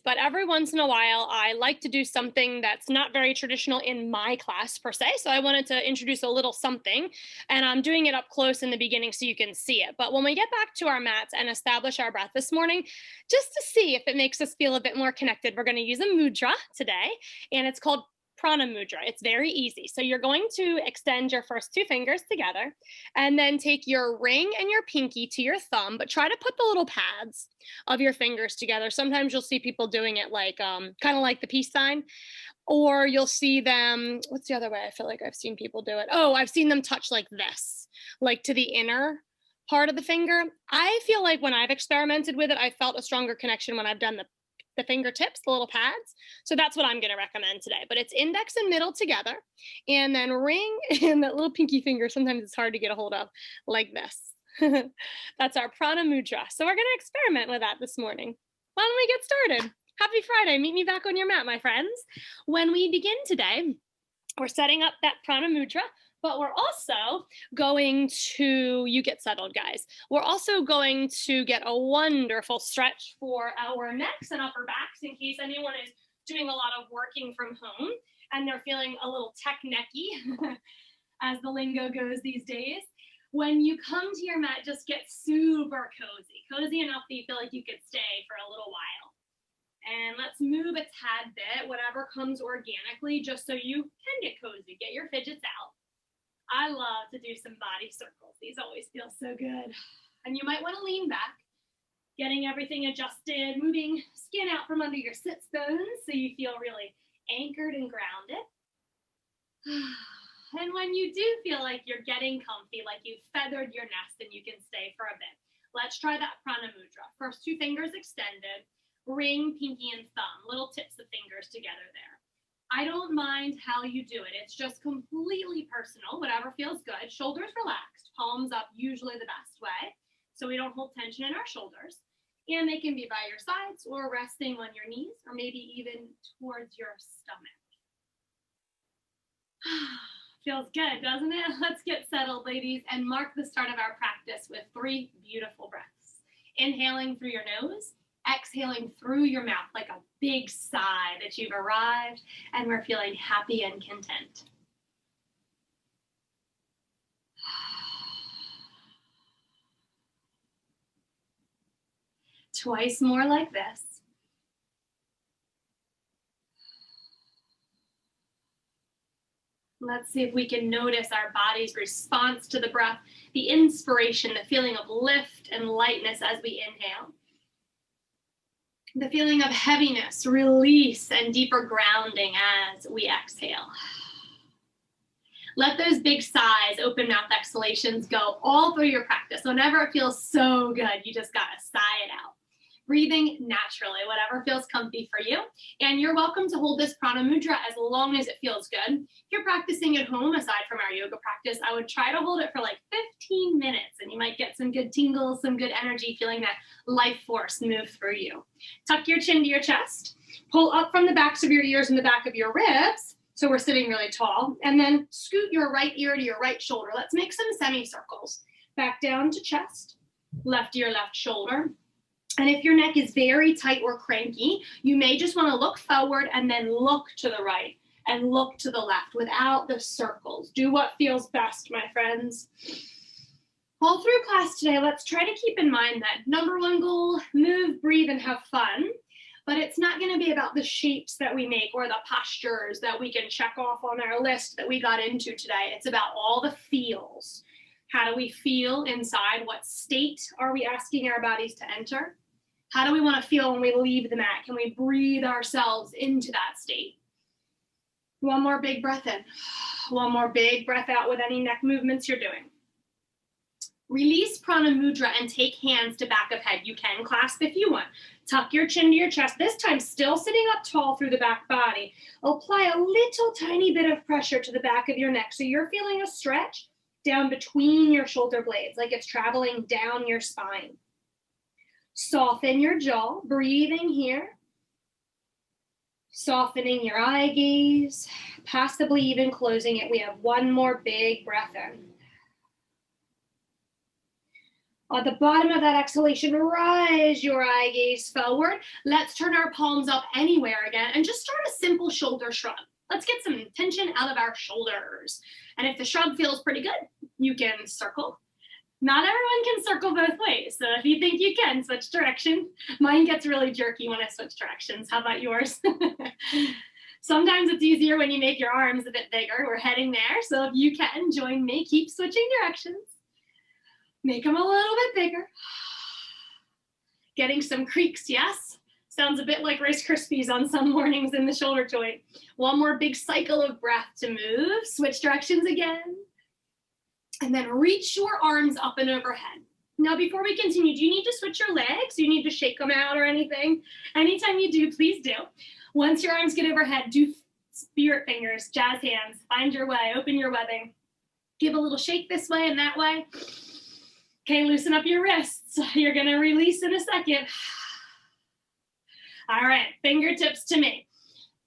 But every once in a while, I like to do something that's not very traditional in my class per se. So I wanted to introduce a little something, and I'm doing it up close in the beginning so you can see it. But when we get back to our mats and establish our breath this morning, just to see if it makes us feel a bit more connected, we're going to use a mudra today, and it's called Prana Mudra. It's very easy. So you're going to extend your first two fingers together and then take your ring and your pinky to your thumb, but try to put the little pads of your fingers together. Sometimes you'll see people doing it like kind of like the peace sign, or you'll see them, what's the other way I feel like I've seen people do it? Oh, I've seen them touch like this, like to the inner part of the finger. I feel like when I've experimented with it, I felt a stronger connection when I've done the fingertips, the little pads. So that's what I'm going to recommend today. But it's index and middle together, and then ring and that little pinky finger. Sometimes it's hard to get a hold of, like this. That's our Prana Mudra. So we're going to experiment with that this morning. Why don't we get started? Happy Friday. Meet me back on your mat, my friends. When we begin today, we're setting up that Prana Mudra, but we're also going to, you get settled, guys. We're also going to get a wonderful stretch for our necks and upper backs in case anyone is doing a lot of working from home and they're feeling a little tech necky, as the lingo goes these days. When you come to your mat, just get super cozy enough that you feel like you could stay for a little while. And let's move a tad bit, whatever comes organically, just so you can get cozy, get your fidgets out. I love to do some body circles. These always feel so good. And you might want to lean back, getting everything adjusted, moving skin out from under your sits bones so you feel really anchored and grounded. And when you do feel like you're getting comfy, like you've feathered your nest and you can stay for a bit, let's try that Prana Mudra. First two fingers extended, ring, pinky, and thumb, little tips of fingers together there. I don't mind how you do it. It's just completely personal, whatever feels good. Shoulders relaxed, palms up, usually the best way, so we don't hold tension in our shoulders. And they can be by your sides or resting on your knees, or maybe even towards your stomach. Feels good, doesn't it? Let's get settled, ladies, and mark the start of our practice with 3 beautiful breaths. Inhaling through your nose, exhaling through your mouth like a big sigh that you've arrived and we're feeling happy and content. Twice more like this. Let's see if we can notice our body's response to the breath, the inspiration, the feeling of lift and lightness as we inhale. The feeling of heaviness, release, and deeper grounding as we exhale. Let those big sighs, open mouth exhalations go all through your practice. Whenever it feels so good, you just gotta sigh it out. Breathing naturally, whatever feels comfy for you. And you're welcome to hold this Prana Mudra as long as it feels good. If you're practicing at home, aside from our yoga practice, I would try to hold it for like 15 minutes and you might get some good tingles, some good energy, feeling that life force move through you. Tuck your chin to your chest, pull up from the backs of your ears and the back of your ribs, so we're sitting really tall, and then scoot your right ear to your right shoulder. Let's make some semicircles. Back down to chest, left ear, left shoulder. And if your neck is very tight or cranky, you may just want to look forward and then look to the right and look to the left without the circles. Do what feels best, my friends. All through class today, let's try to keep in mind that number 1 goal, move, breathe, and have fun. But it's not going to be about the shapes that we make or the postures that we can check off on our list that we got into today. It's about all the feels. How do we feel inside? What state are we asking our bodies to enter? How do we want to feel when we leave the mat? Can we breathe ourselves into that state? One more big breath in. One more big breath out with any neck movements you're doing. Release Prana Mudra and take hands to back of head. You can clasp if you want. Tuck your chin to your chest, this time still sitting up tall through the back body. Apply a little tiny bit of pressure to the back of your neck so you're feeling a stretch down between your shoulder blades, like it's traveling down your spine. Soften your jaw, breathing here. Softening your eye gaze, possibly even closing it. We have one more big breath in. At the bottom of that exhalation, rise your eye gaze forward. Let's turn our palms up anywhere again and just start a simple shoulder shrug. Let's get some tension out of our shoulders. And if the shrug feels pretty good, you can circle. Not everyone can circle both ways. So if you think you can, switch direction. Mine gets really jerky when I switch directions. How about yours? Sometimes it's easier when you make your arms a bit bigger. We're heading there. So if you can, join me. Keep switching directions. Make them a little bit bigger. Getting some creaks, yes? Sounds a bit like Rice Krispies on some mornings in the shoulder joint. One more big cycle of breath to move. Switch directions again. And then reach your arms up and overhead. Now, before we continue, do you need to switch your legs? Do you need to shake them out or anything? Anytime you do, please do. Once your arms get overhead, do spirit fingers, jazz hands. Find your way, open your webbing. Give a little shake this way and that way. Okay, loosen up your wrists. You're gonna release in a second. All right, fingertips to me.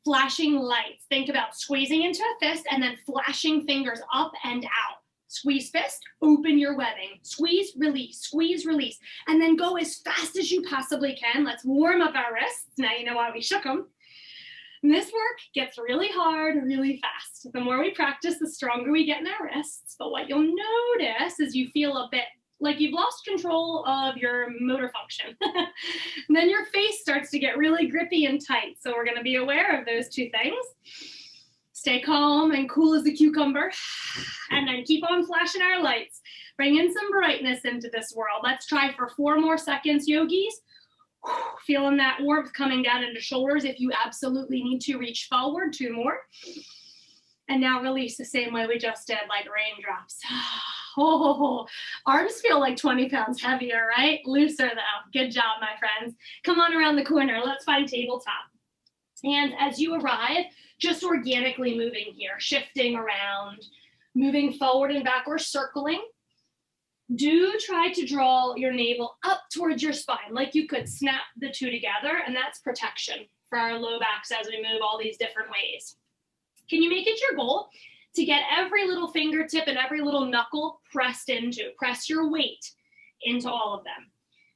Flashing lights. Think about squeezing into a fist and then flashing fingers up and out. Squeeze fist, open your webbing. Squeeze, release, and then go as fast as you possibly can. Let's warm up our wrists. Now you know why we shook them. And this work gets really hard, really fast. The more we practice, the stronger we get in our wrists. But what you'll notice is you feel a bit like you've lost control of your motor function. And then your face starts to get really grippy and tight. So we're gonna be aware of those two things. Stay calm and cool as a cucumber. And then keep on flashing our lights. Bring in some brightness into this world. Let's try for 4 more seconds, yogis. Feeling that warmth coming down into shoulders. If you absolutely need to, reach forward. 2 more. And now release the same way we just did, like raindrops. Oh, arms feel like 20 pounds heavier, right? Looser though. Good job, my friends. Come on around the corner. Let's find tabletop. And as you arrive, just organically moving here, shifting around, moving forward and back or circling. Do try to draw your navel up towards your spine, like you could snap the two together, and that's protection for our low backs as we move all these different ways. Can you make it your goal to get every little fingertip and every little knuckle pressed into? Press your weight into all of them.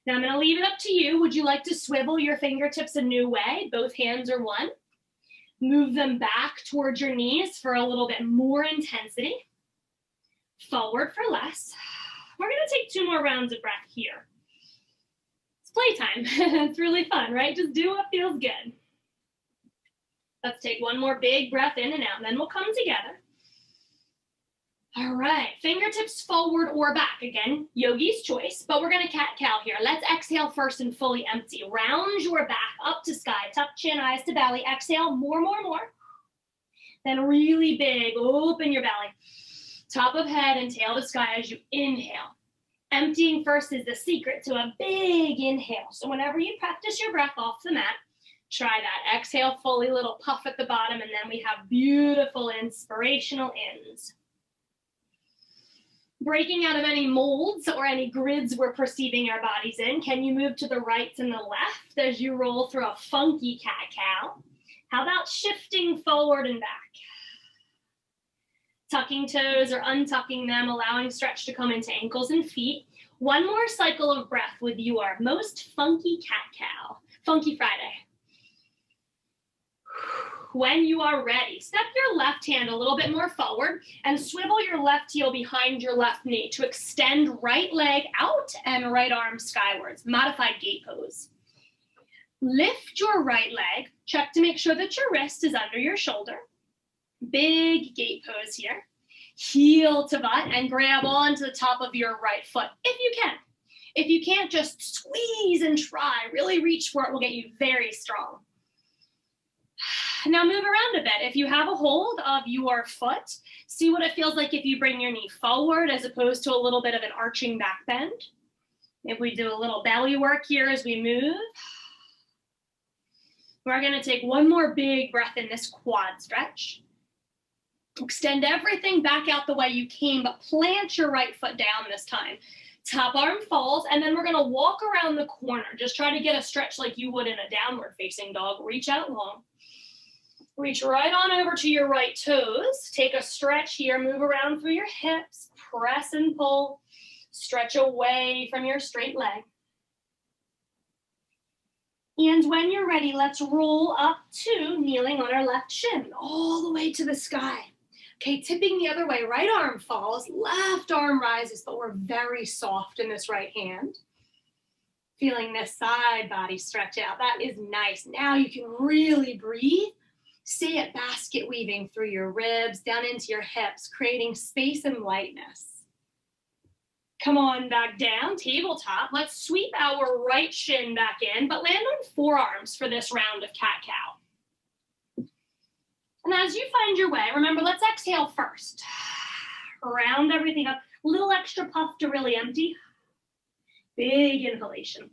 Now I'm going to leave it up to you. Would you like to swivel your fingertips a new way? Both hands are one. Move them back towards your knees for a little bit more intensity. Forward for less. We're going to take 2 more rounds of breath here. It's playtime. It's really fun, right? Just do what feels good. Let's take 1 more big breath in and out, and then we'll come together. All right, fingertips forward or back. Again, yogi's choice, but we're gonna cat-cow here. Let's exhale first and fully empty. Round your back up to sky. Tuck chin, eyes to belly. Exhale, more. Then really big, open your belly. Top of head and tail to sky as you inhale. Emptying first is the secret to a big inhale. So whenever you practice your breath off the mat, try that. Exhale fully, little puff at the bottom, and then we have beautiful inspirational ins. Breaking out of any molds or any grids we're perceiving our bodies in, can you move to the right and the left as you roll through a funky cat-cow? How about shifting forward and back? Tucking toes or untucking them, allowing stretch to come into ankles and feet. 1 more cycle of breath with your most funky cat-cow. Funky Friday. When you are ready, step your left hand a little bit more forward and swivel your left heel behind your left knee to extend right leg out and right arm skywards. Modified gate pose. Lift your right leg. Check to make sure that your wrist is under your shoulder. Big gate pose here. Heel to butt and grab onto the top of your right foot if you can. If you can't, just squeeze and try. Really reach for it. Will get you very strong. Now move around a bit. If you have a hold of your foot, see what it feels like if you bring your knee forward as opposed to a little bit of an arching back bend. If we do a little belly work here as we move. We're going to take 1 more big breath in this quad stretch. Extend everything back out the way you came, but plant your right foot down this time. Top arm falls, and then we're going to walk around the corner. Just try to get a stretch like you would in a downward facing dog. Reach out long. Reach right on over to your right toes. Take a stretch here. Move around through your hips. Press and pull. Stretch away from your straight leg. And when you're ready, let's roll up to kneeling on our left shin, all the way to the sky. Okay, tipping the other way, right arm falls, left arm rises, but we're very soft in this right hand. Feeling this side body stretch out. That is nice. Now you can really breathe. Stay at basket weaving through your ribs, down into your hips, creating space and lightness. Come on back down, tabletop. Let's sweep our right shin back in, but land on forearms for this round of cat-cow. And as you find your way, remember, let's exhale first. Round everything up. A little extra puff to really empty. Big inhalation.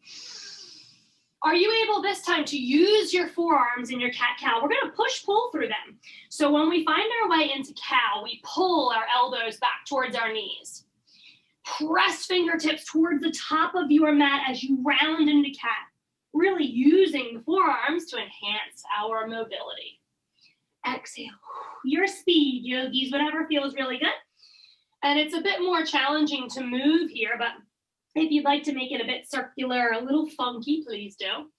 Are you able this time to use your forearms in your cat-cow? We're gonna push-pull through them. So when we find our way into cow, we pull our elbows back towards our knees. Press fingertips towards the top of your mat as you round into cat, really using the forearms to enhance our mobility. Exhale, your speed, yogis, whatever feels really good. And it's a bit more challenging to move here, but if you'd like to make it a bit circular, a little funky, please do.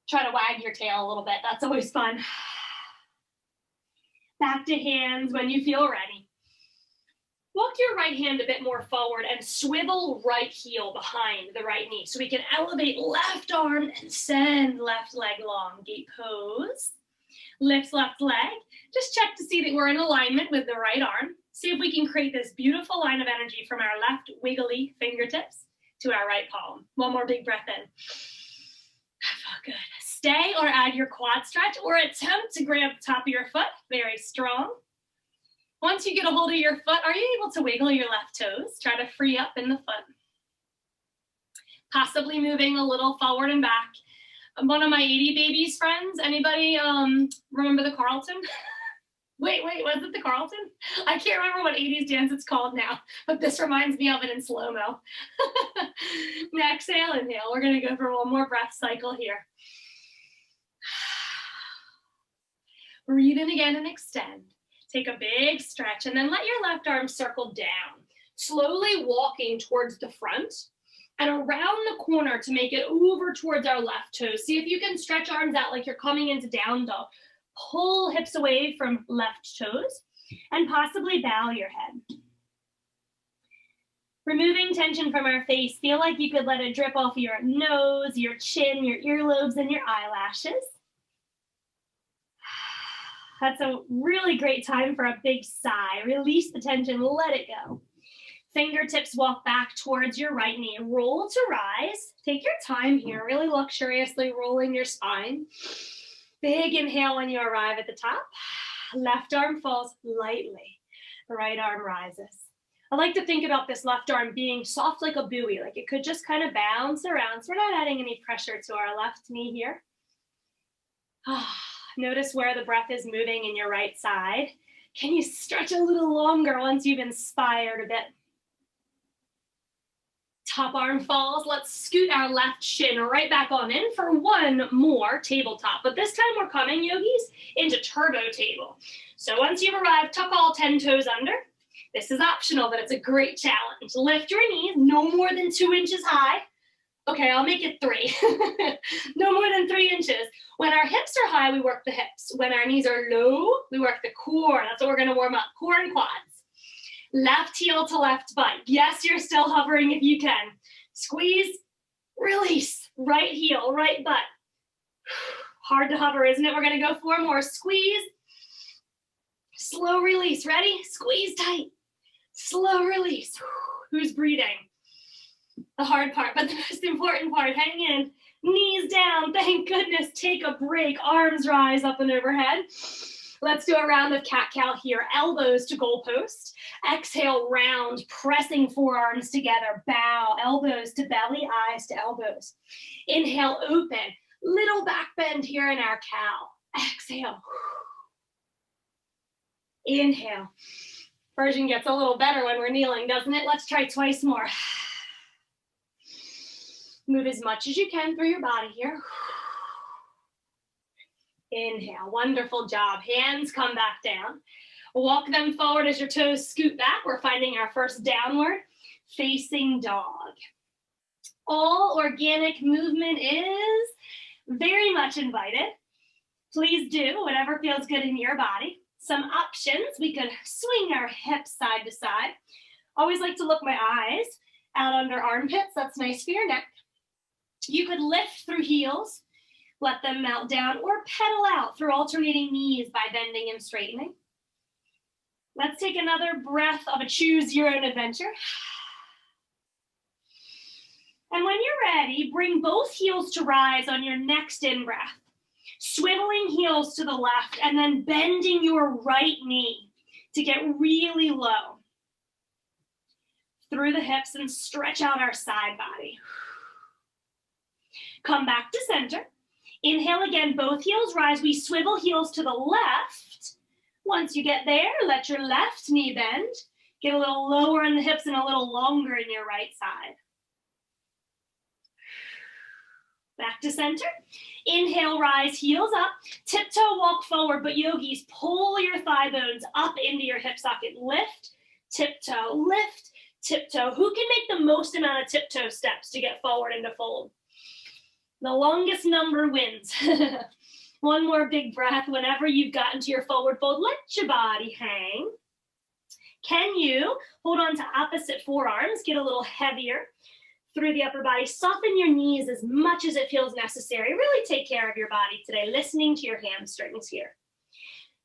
Try to wag your tail a little bit, that's always fun. Back to hands when you feel ready. Walk your right hand a bit more forward and swivel right heel behind the right knee. So we can elevate left arm and send left leg long. Gate pose. Lift left leg. Just check to see that we're in alignment with the right arm. See if we can create this beautiful line of energy from our left wiggly fingertips to our right palm. One more big breath in. Good. Stay or add your quad stretch or attempt to grab the top of your foot. Very strong. Once you get a hold of your foot, are you able to wiggle your left toes? Try to free up in the foot. Possibly moving a little forward and back. One of my 80 Babies friends, anybody remember the Carlton? Wait, was it the Carlton? I can't remember what 80s dance it's called now, but this reminds me of it in slow-mo. Exhale, inhale. We're gonna go for one more breath cycle here. Breathe in again and extend. Take a big stretch and then let your left arm circle down, slowly walking towards the front and around the corner to make it over towards our left toes. See if you can stretch arms out like you're coming into down dog. Pull hips away from left toes and possibly bow your head. Removing tension from our face, feel like you could let it drip off your nose, your chin, your earlobes, and your eyelashes. That's a really great time for a big sigh. Release the tension, let it go. Fingertips walk back towards your right knee. Roll to rise. Take your time here, really luxuriously rolling your spine. Big inhale when you arrive at the top. Left arm falls lightly. The right arm rises. I like to think about this left arm being soft like a buoy, like it could just kind of bounce around. So we're not adding any pressure to our left knee here. Notice where the breath is moving in your right side. Can you stretch a little longer once you've inspired a bit? Top arm falls. Let's scoot our left shin right back on in for one more tabletop. But this time we're coming, yogis, into turbo table. So once you've arrived, tuck all 10 toes under. This is optional, but it's a great challenge. Lift your knees, no more than 2 inches high. Okay, I'll make it 3. No more than 3 inches. When our hips are high, we work the hips. When our knees are low, we work the core. That's what we're gonna warm up, core and quads. Left heel to left butt. Yes, you're still hovering if you can. Squeeze, release, right heel, right butt. Hard to hover, isn't it? We're gonna go 4 more. Squeeze, slow release. Ready? Squeeze tight. Slow release. Who's breathing? The hard part, but the most important part, hang in, knees down, thank goodness, take a break, arms rise up and overhead. Let's do a round of cat-cow here, elbows to goalpost, exhale, round, pressing forearms together, bow, elbows to belly, eyes to elbows. Inhale, open, little back bend here in our cow, exhale. Inhale. Version gets a little better when we're kneeling, doesn't it? Let's try twice more. Move as much as you can through your body here. Inhale, wonderful job. Hands come back down. Walk them forward as your toes scoot back. We're finding our first downward facing dog. All organic movement is very much invited. Please do whatever feels good in your body. Some options, we could swing our hips side to side. Always like to look my eyes out under armpits. That's nice for your neck. You could lift through heels, let them melt down, or pedal out through alternating knees by bending and straightening. Let's take another breath of a choose your own adventure. And when you're ready, bring both heels to rise on your next in-breath. Swiveling heels to the left and then bending your right knee to get really low through the hips and stretch out our side body. Come back to center. Inhale again, both heels rise. We swivel heels to the left. Once you get there, let your left knee bend. Get a little lower in the hips and a little longer in your right side. Back to center. Inhale, rise, heels up. Tiptoe walk forward, but yogis, pull your thigh bones up into your hip socket. Lift, tiptoe, tiptoe. Who can make the most amount of tiptoe steps to get forward into fold? The longest number wins. One more big breath. Whenever you've gotten to your forward fold, let your body hang. Can you hold on to opposite forearms, get a little heavier through the upper body, soften your knees as much as it feels necessary. Really take care of your body today, listening to your hamstrings here.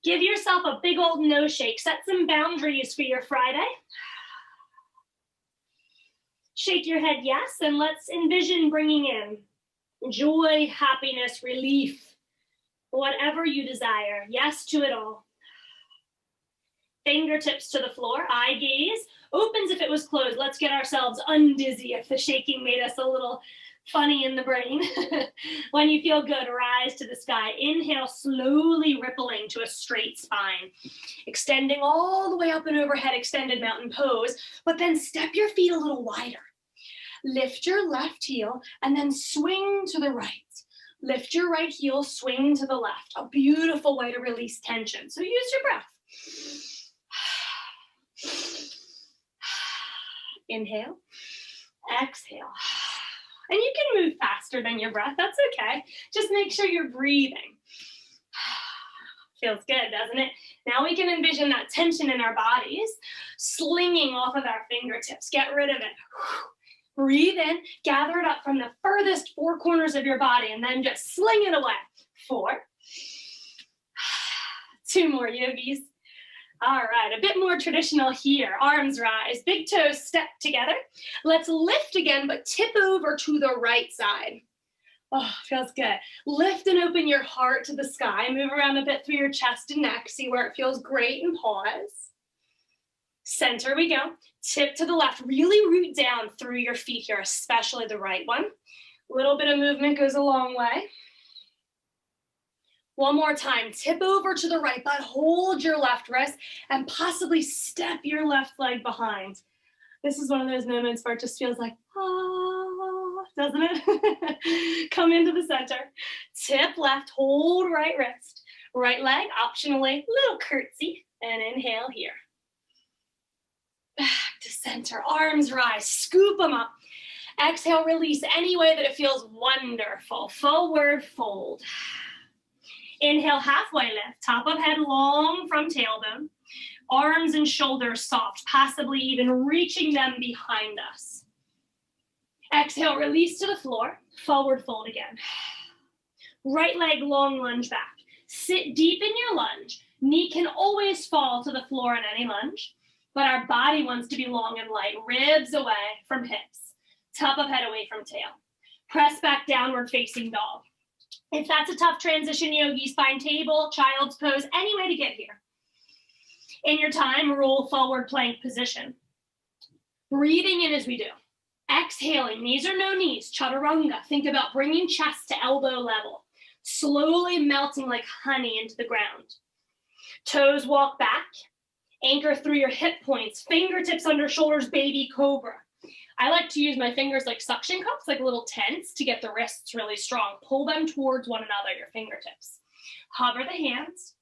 Give yourself a big old nose shake. Set some boundaries for your Friday. Shake your head yes, and let's envision bringing in joy, happiness, relief, whatever you desire. Yes to it all. Fingertips to the floor, eye gaze. Opens if it was closed. Let's get ourselves undizzy if the shaking made us a little funny in the brain. When you feel good, rise to the sky. Inhale, slowly rippling to a straight spine. Extending all the way up and overhead, extended mountain pose, but then step your feet a little wider. Lift your left heel and then swing to the right. Lift your right heel, swing to the left. A beautiful way to release tension. So use your breath. Inhale, exhale. And you can move faster than your breath, that's okay. Just make sure you're breathing. Feels good, doesn't it? Now we can envision that tension in our bodies slinging off of our fingertips. Get rid of it. Breathe in, gather it up from the furthest four corners of your body, and then just sling it away. 4. 2 more, yogis. All right, a bit more traditional here. Arms rise, big toes step together. Let's lift again, but tip over to the right side. Oh, feels good. Lift and open your heart to the sky. Move around a bit through your chest and neck. See where it feels great and pause. Center we go. Tip to the left. Really root down through your feet here, especially the right one. A little bit of movement goes a long way. One more time, tip over to the right, but hold your left wrist and possibly step your left leg behind. This is one of those moments where it just feels like, ah, doesn't it? Come into the center. Tip left, hold right wrist. Right leg, optionally, little curtsy, and inhale here. Back to center, arms rise, scoop them up. Exhale, release any way that it feels wonderful. Forward fold. Inhale, halfway lift, top of head long from tailbone. Arms and shoulders soft, possibly even reaching them behind us. Exhale, release to the floor, forward fold again. Right leg, long lunge back. Sit deep in your lunge. Knee can always fall to the floor in any lunge, but our body wants to be long and light. Ribs away from hips, top of head away from tail. Press back, downward facing dog. If that's a tough transition, yogis, find table, child's pose, any way to get here. In your time, roll forward plank position. Breathing in as we do. Exhaling, knees or no knees, chaturanga. Think about bringing chest to elbow level. Slowly melting like honey into the ground. Toes walk back. Anchor through your hip points. Fingertips under shoulders, baby cobra. I like to use my fingers like suction cups, like little tents, to get the wrists really strong. Pull them towards one another, your fingertips. Hover the hands.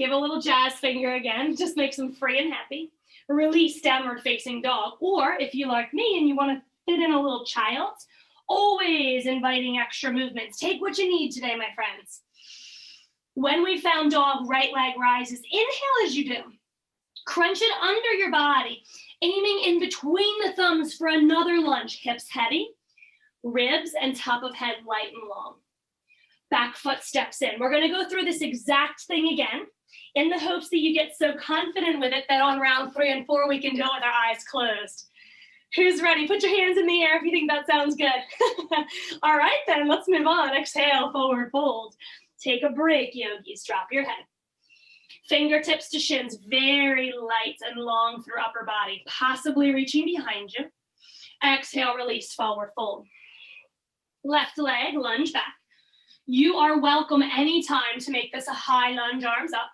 Give a little jazz finger again, just makes them free and happy. Release, downward facing dog. Or if you like me and you want to fit in a little child, always inviting extra movements. Take what you need today, my friends. When we found dog, right leg rises. Inhale as you do. Crunch it under your body, aiming in between the thumbs for another lunge. Hips heavy, ribs and top of head light and long. Back foot steps in. We're going to go through this exact thing again in the hopes that you get so confident with it that on round 3 and 4 we can do it with our eyes closed. Who's ready? Put your hands in the air if you think that sounds good. All right, then let's move on. Exhale, forward fold. Take a break, yogis. Drop your head. Fingertips to shins, very light and long through upper body, possibly reaching behind you. Exhale, release, forward fold. Left leg, lunge back. You are welcome anytime to make this a high lunge, arms up.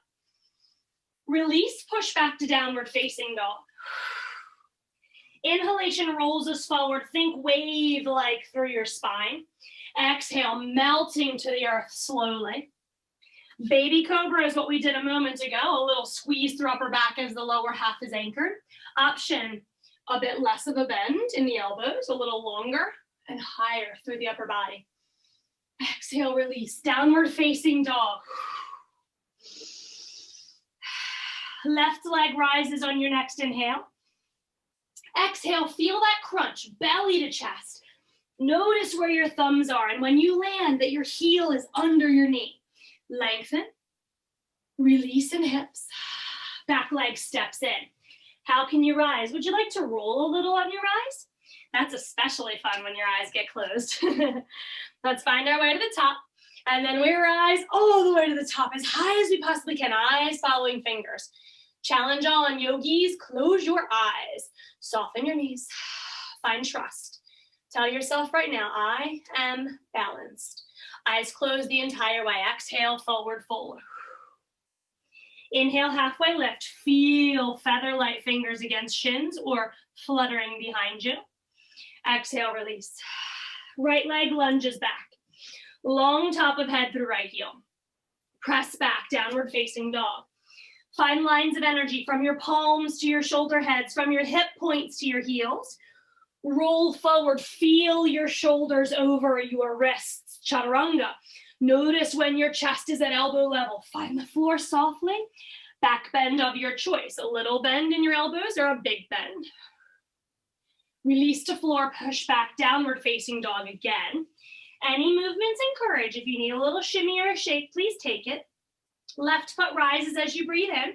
Release, push back to downward facing dog. Inhalation rolls us forward. Think wave-like through your spine. Exhale, melting to the earth slowly. Baby cobra is what we did a moment ago. A little squeeze through upper back as the lower half is anchored. Option, a bit less of a bend in the elbows, a little longer and higher through the upper body. Exhale, release, downward facing dog. Left leg rises on your next inhale. Exhale, feel that crunch, belly to chest. Notice where your thumbs are, and when you land, that your heel is under your knee. Lengthen, release in hips. Back leg steps in. How can you rise? Would you like to roll a little on your eyes? That's especially fun when your eyes get closed. Let's find our way to the top. And then we rise all the way to the top, as high as we possibly can, eyes following fingers. Challenge on, yogis, close your eyes. Soften your knees, find trust. Tell yourself right now, I am balanced. Eyes closed the entire way. Exhale, forward fold. Inhale, halfway lift. Feel feather-light fingers against shins or fluttering behind you. Exhale, release. Right leg lunges back. Long top of head through right heel. Press back, downward facing dog. Find lines of energy from your palms to your shoulder heads, from your hip points to your heels. Roll forward, feel your shoulders over your wrists, chaturanga. Notice when your chest is at elbow level. Find the floor softly. Back bend of your choice, a little bend in your elbows or a big bend. Release to floor, push back, downward facing dog again. Any movements encouraged. If you need a little shimmy or a shake, please take it. Left foot rises as you breathe in.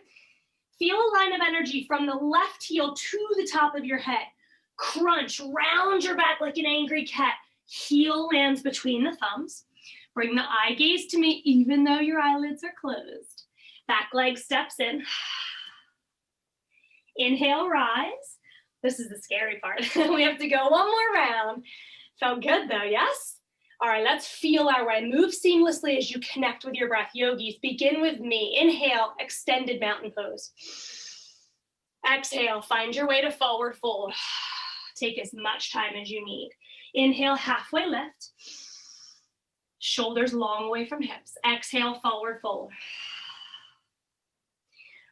Feel a line of energy from the left heel to the top of your head. Crunch, round your back like an angry cat. Heel lands between the thumbs. Bring the eye gaze to me even though your eyelids are closed. Back leg steps in. Inhale, rise. This is the scary part. We have to go one more round. Felt good though, yes? All right, let's feel our way. Move seamlessly as you connect with your breath. Yogis, begin with me. Inhale, extended mountain pose. Exhale, find your way to forward fold. Take as much time as you need. Inhale, halfway lift. Shoulders long away from hips. Exhale, forward fold.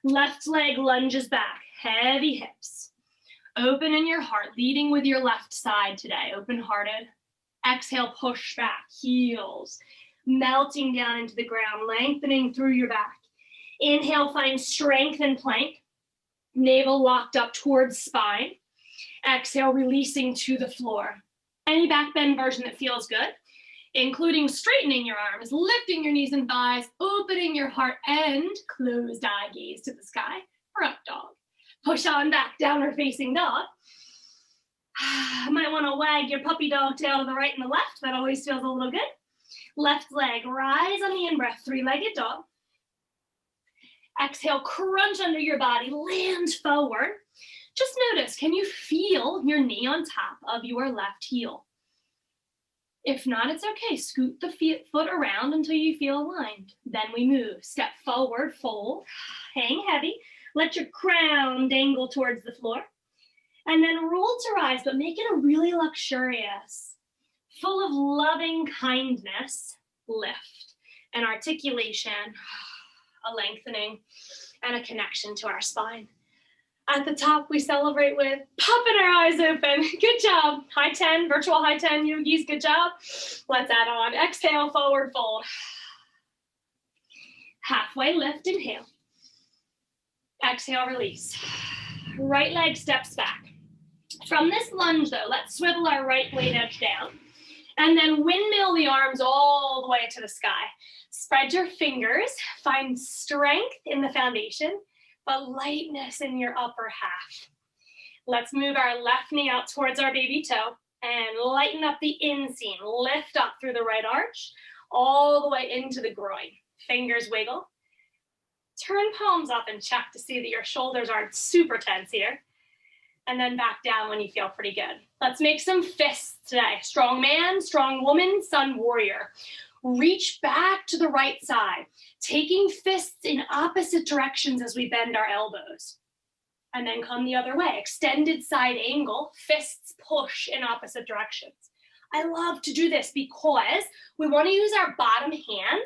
Left leg lunges back, heavy hips. Open in your heart, leading with your left side today, open-hearted. Exhale, push back, heels, melting down into the ground, lengthening through your back. Inhale, find strength in plank, navel locked up towards spine. Exhale, releasing to the floor. Any back bend version that feels good, including straightening your arms, lifting your knees and thighs, opening your heart, and closed eye gaze to the sky for up dog. Push on back, downward facing dog. Might want to wag your puppy dog tail to the right and the left. That always feels a little good. Left leg, rise on the in-breath, three-legged dog. Exhale, crunch under your body, land forward. Just notice, can you feel your knee on top of your left heel? If not, it's okay. Scoot the foot around until you feel aligned. Then we move. Step forward, fold, hang heavy. Let your crown dangle towards the floor. And then roll to rise, but make it a really luxurious, full of loving kindness lift and articulation. a lengthening, and a connection to our spine. At the top, we celebrate with popping our eyes open. Good job. High 10, virtual high 10 yogis, good job. Let's add on. Exhale, forward fold. Halfway lift, inhale. Exhale, release. Right leg steps back. From this lunge though, let's swivel our right blade edge down and then windmill the arms all the way to the sky. Spread your fingers, find strength in the foundation, but lightness in your upper half. Let's move our left knee out towards our baby toe and lighten up the inseam. Lift up through the right arch, all the way into the groin. Fingers wiggle. Turn palms up and check to see that your shoulders aren't super tense here. And then back down when you feel pretty good. Let's make some fists today. Strong man, strong woman, sun warrior. Reach back to the right side, taking fists in opposite directions as we bend our elbows. And then come the other way, extended side angle, fists push in opposite directions. I love to do this because we want to use our bottom hand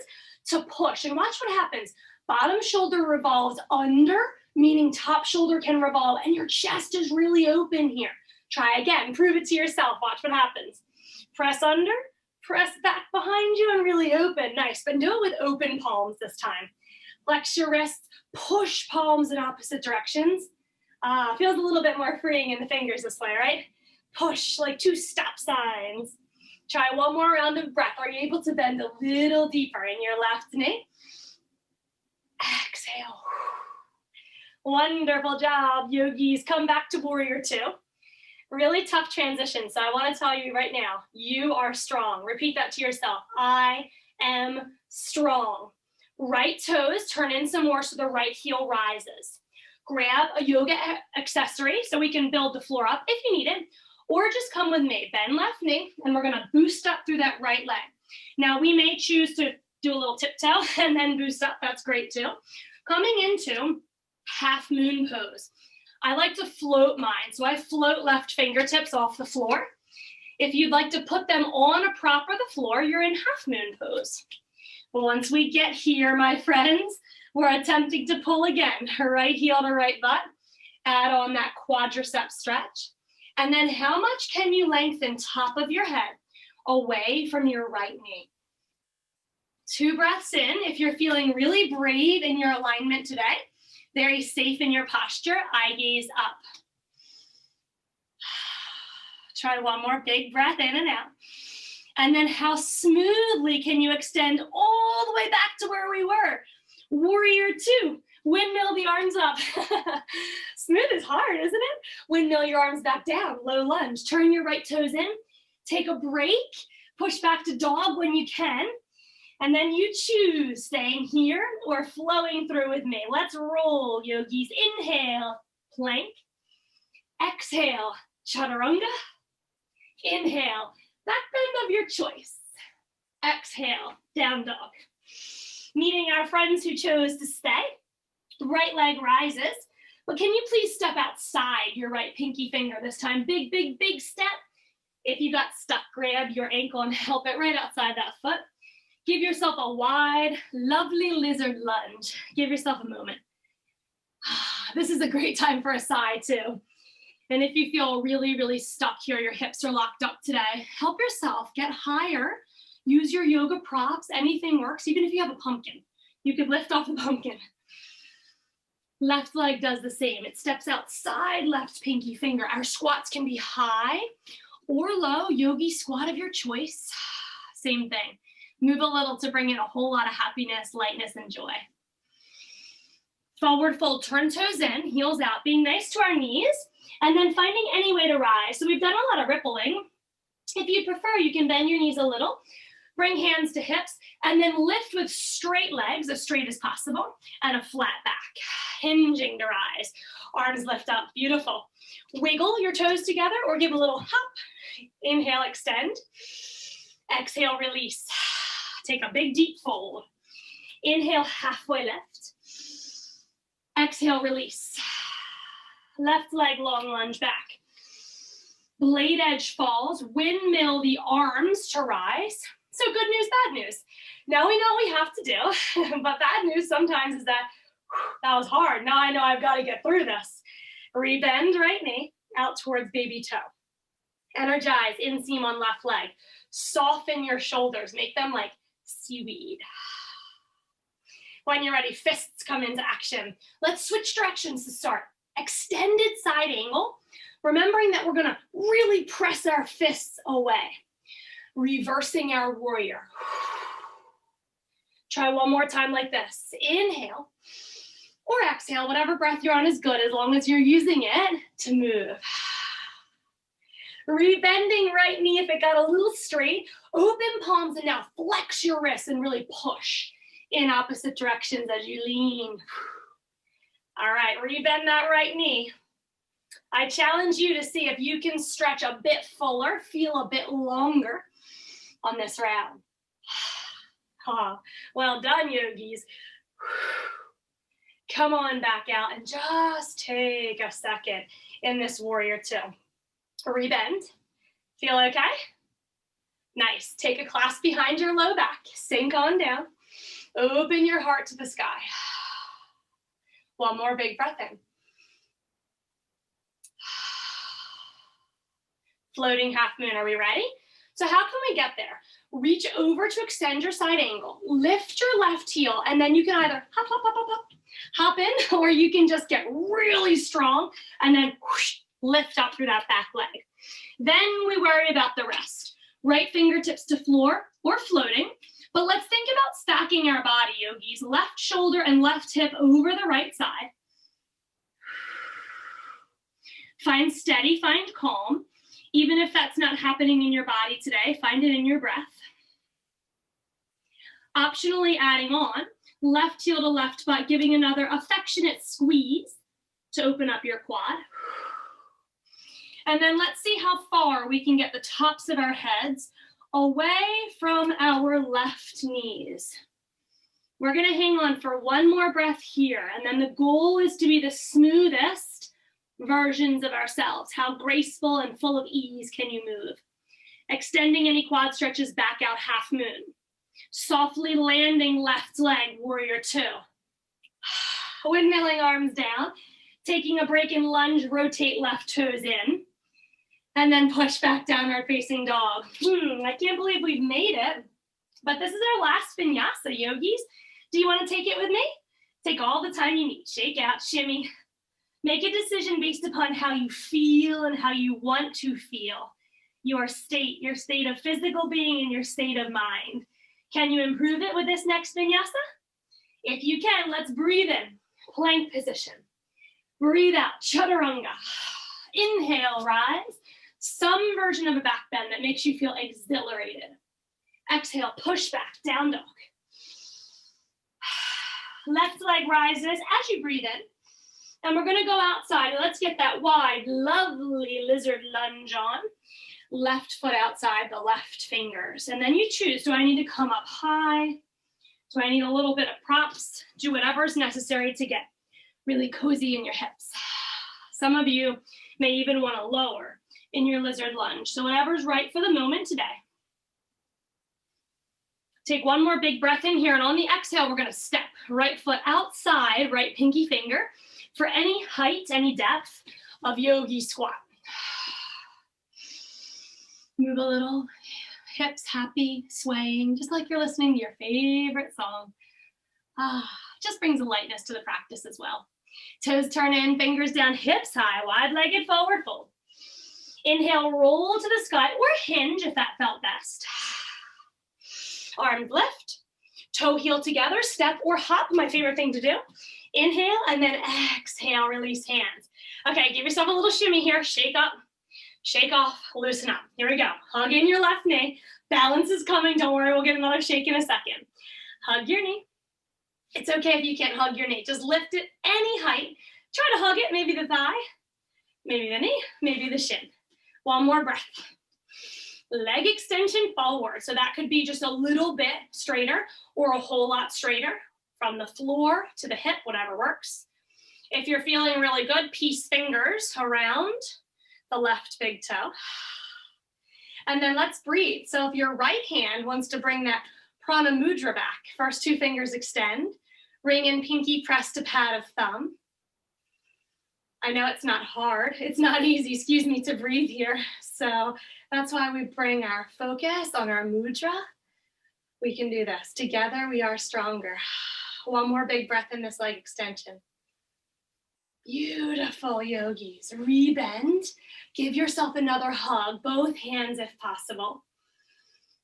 to push. And watch what happens. Bottom shoulder revolves under, meaning top shoulder can revolve, and your chest is really open here. Try again, prove it to yourself. Watch what happens. Press under, press back behind you, and really open. Nice, but do it with open palms this time. Flex your wrists, push palms in opposite directions. Feels a little bit more freeing in the fingers this way, right? Push like 2 stop signs. Try one more round of breath. Are you able to bend a little deeper in your left knee? Exhale. Wonderful job, yogis. Come back to warrior two. Really tough transition. So I want to tell you right now, you are strong. Repeat that to yourself. I am strong. Right toes turn in some more so the right heel rises. Grab a yoga accessory so we can build the floor up if you need it, or just come with me. Bend left knee, and we're going to boost up through that right leg. Now, we may choose to do a little tiptoe and then boost up. That's great too. Coming into half moon pose. I like to float mine. So I float left fingertips off the floor. If you'd like to put them on a prop or the floor, you're in half moon pose. Once we get here, my friends, we're attempting to pull again. Right heel to right butt. Add on that quadricep stretch. And then how much can you lengthen top of your head away from your right knee? 2 breaths in. If you're feeling really brave in your alignment today, very safe in your posture, eye gaze up. Try one more big breath in and out. And then how smoothly can you extend all the way back to where we were? Warrior two, windmill the arms up. Smooth is hard, isn't it? Windmill your arms back down, low lunge. Turn your right toes in, take a break, push back to dog when you can. And then you choose staying here or flowing through with me. Let's roll, yogis. Inhale, plank. Exhale, chaturanga. Inhale, back bend of your choice. Exhale, down dog. Meeting our friends who chose to stay. Right leg rises. But can you please step outside your right pinky finger this time? Big, big, big step. If you got stuck, grab your ankle and help it right outside that foot. Give yourself a wide, lovely lizard lunge. Give yourself a moment. This is a great time for a sigh too. And if you feel really, really stuck here, your hips are locked up today, help yourself get higher. Use your yoga props. Anything works, even if you have a pumpkin. You could lift off a pumpkin. Left leg does the same. It steps outside left pinky finger. Our squats can be high or low. Yogi squat of your choice. Same thing. Move a little to bring in a whole lot of happiness, lightness, and joy. Forward fold, turn toes in, heels out, being nice to our knees, and then finding any way to rise. So we've done a lot of rippling. If you prefer, you can bend your knees a little, bring hands to hips, and then lift with straight legs, as straight as possible, and a flat back, hinging to rise. Arms lift up, beautiful. Wiggle your toes together or give a little hop. Inhale, extend. Exhale, release. Take a big deep fold. Inhale, halfway lift. Exhale, release. Left leg long lunge back. Blade edge falls, windmill the arms to rise. So good news, bad news. Now we know what we have to do, but bad news sometimes is that that was hard. Now I know I've got to get through this. Rebend right knee out towards baby toe. Energize inseam on left leg. Soften your shoulders. Make them like seaweed. When you're ready, fists come into action. Let's switch directions to start. Extended side angle. Remembering that we're going to really press our fists away. Reversing our warrior. Try one more time like this. Inhale or exhale, whatever breath you're on is good as long as you're using it to move. Rebending right knee if it got a little straight. Open palms and now flex your wrists and really push in opposite directions as you lean. All right, rebend that right knee. I challenge you to see if you can stretch a bit fuller, feel a bit longer on this round. Oh, well done, yogis. Come on back out and just take a second in this warrior two. Rebend. Feel okay? Nice. Take a clasp behind your low back. Sink on down. Open your heart to the sky. One more big breath in. Floating half moon. Are we ready? So how can we get there? Reach over to extend your side angle. Lift your left heel, and then you can either hop, hop, hop, hop, hop, hop in, or you can just get really strong and then whoosh, lift up through that back leg. Then we worry about the rest. Right fingertips to floor or floating. But let's think about stacking our body, yogis. Left shoulder and left hip over the right side. Find steady, find calm. Even if that's not happening in your body today, find it in your breath. Optionally adding on, left heel to left butt, giving another affectionate squeeze to open up your quad. And then let's see how far we can get the tops of our heads away from our left knees. We're gonna hang on for one more breath here, and then the goal is to be the smoothest versions of ourselves. How graceful and full of ease can you move? Extending any quad stretches back out, half moon. Softly landing left leg, warrior two. Windmilling arms down. Taking a break in lunge, rotate left toes in. And then push back downward facing dog. I can't believe we've made it. But this is our last vinyasa, yogis. Do you want to take it with me? Take all the time you need. Shake out, shimmy. Make a decision based upon how you feel and how you want to feel. Your state of physical being and your state of mind. Can you improve it with this next vinyasa? If you can, let's breathe in. Plank position. Breathe out, chaturanga. Inhale, rise. Some version of a back bend that makes you feel exhilarated. Exhale, push back, down dog. Left leg rises as you breathe in. And we're gonna go outside. Let's get that wide, lovely lizard lunge on. Left foot outside the left fingers. And then you choose, do I need to come up high? Do I need a little bit of props? Do whatever's necessary to get really cozy in your hips. Some of you may even wanna lower in your lizard lunge. So whatever's right for the moment today. Take one more big breath in here, and on the exhale, we're gonna step right foot outside, right pinky finger, for any height, any depth of yogi squat. Move a little, hips happy, swaying, just like you're listening to your favorite song. Just brings a lightness to the practice as well. Toes turn in, fingers down, hips high, wide-legged forward fold. Inhale, roll to the sky, or hinge if that felt best. Arms lift, toe heel together, step or hop, my favorite thing to do. Inhale, and then exhale, release hands. Okay, give yourself a little shimmy here. Shake up, shake off, loosen up. Here we go. Hug in your left knee. Balance is coming. Don't worry, we'll get another shake in a second. Hug your knee. It's okay if you can't hug your knee. Just lift it any height. Try to hug it, maybe the thigh, maybe the knee, maybe the shin. One more breath. Leg extension forward. So that could be just a little bit straighter or a whole lot straighter from the floor to the hip, whatever works. If you're feeling really good, peace fingers around the left big toe. And then let's breathe. So if your right hand wants to bring that Prana Mudra back. First two fingers extend. Ring and pinky press to pad of thumb. I know it's not hard. It's not easy, excuse me, to breathe here. So that's why we bring our focus on our mudra. We can do this. Together we are stronger. One more big breath in this leg extension. Beautiful, yogis. Rebend. Give yourself another hug, both hands if possible.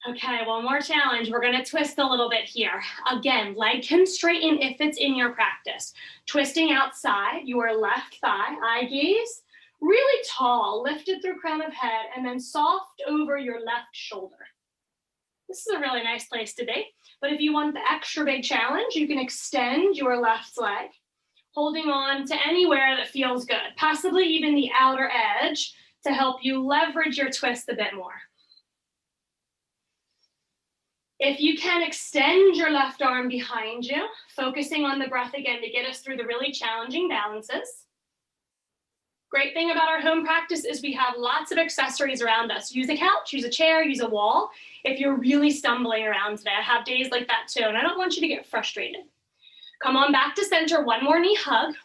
Okay, one more challenge. We're gonna twist a little bit here. Again, leg can straighten if it's in your practice. Twisting outside your left thigh, eye gaze, really tall, lifted through crown of head, and then soft over your left shoulder. This is a really nice place to be. But if you want the extra big challenge, you can extend your left leg, holding on to anywhere that feels good, possibly even the outer edge to help you leverage your twist a bit more. If you can extend your left arm behind you, focusing on the breath again to get us through the really challenging balances. Great thing about our home practice is we have lots of accessories around us. Use a couch, use a chair, use a wall. If you're really stumbling around today, I have days like that too, and I don't want you to get frustrated. Come on back to center, one more knee hug.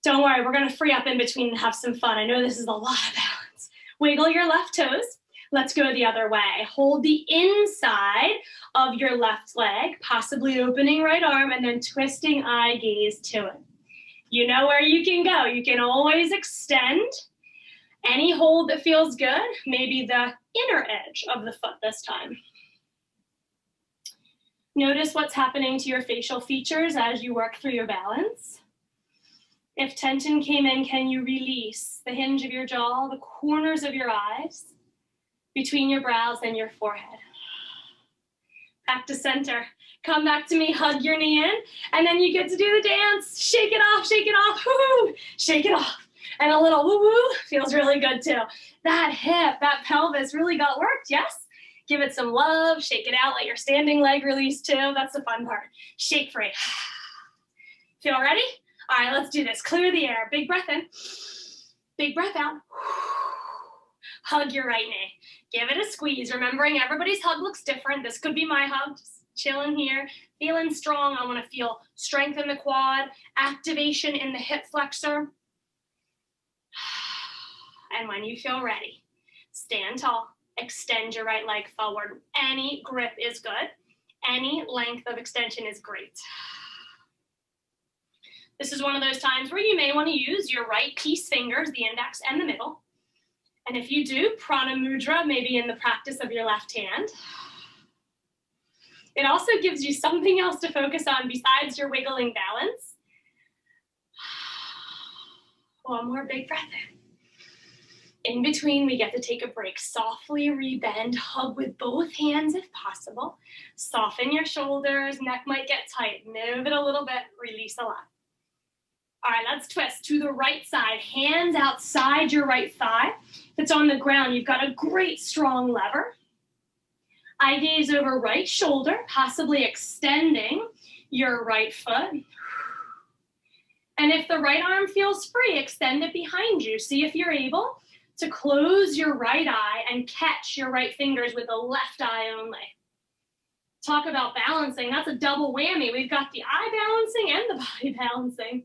Don't worry, we're gonna free up in between and have some fun. I know this is a lot of balance. Wiggle your left toes. Let's go the other way. Hold the inside of your left leg, possibly opening right arm, and then twisting eye gaze to it. You know where you can go. You can always extend. Any hold that feels good, maybe the inner edge of the foot this time. Notice what's happening to your facial features as you work through your balance. If tension came in, can you release the hinge of your jaw, the corners of your eyes, between your brows and your forehead? Back to center. Come back to me, hug your knee in, and then you get to do the dance. Shake it off, woo-hoo, shake it off. And a little woo-woo feels really good too. That hip, that pelvis really got worked, yes? Give it some love, shake it out, let your standing leg release too. That's the fun part. Shake free. Feel ready? All right, let's do this. Clear the air, big breath in, big breath out. Hug your right knee. Give it a squeeze, remembering everybody's hug looks different. This could be my hug, just chilling here, feeling strong. I wanna feel strength in the quad, activation in the hip flexor. And when you feel ready, stand tall, extend your right leg forward. Any grip is good. Any length of extension is great. This is one of those times where you may want to use your right peace fingers, the index and the middle. And if you do, Prana Mudra, maybe in the practice of your left hand. It also gives you something else to focus on besides your wiggling balance. One more big breath in. In between, we get to take a break. Softly rebend, hug with both hands if possible. Soften your shoulders, neck might get tight. Move it a little bit, release a lot. All right, let's twist to the right side. Hands outside your right thigh. If it's on the ground, you've got a great strong lever. Eye gaze over right shoulder, possibly extending your right foot. And if the right arm feels free, extend it behind you. See if you're able to close your right eye and catch your right fingers with the left eye only. Talk about balancing, that's a double whammy. We've got the eye balancing and the body balancing.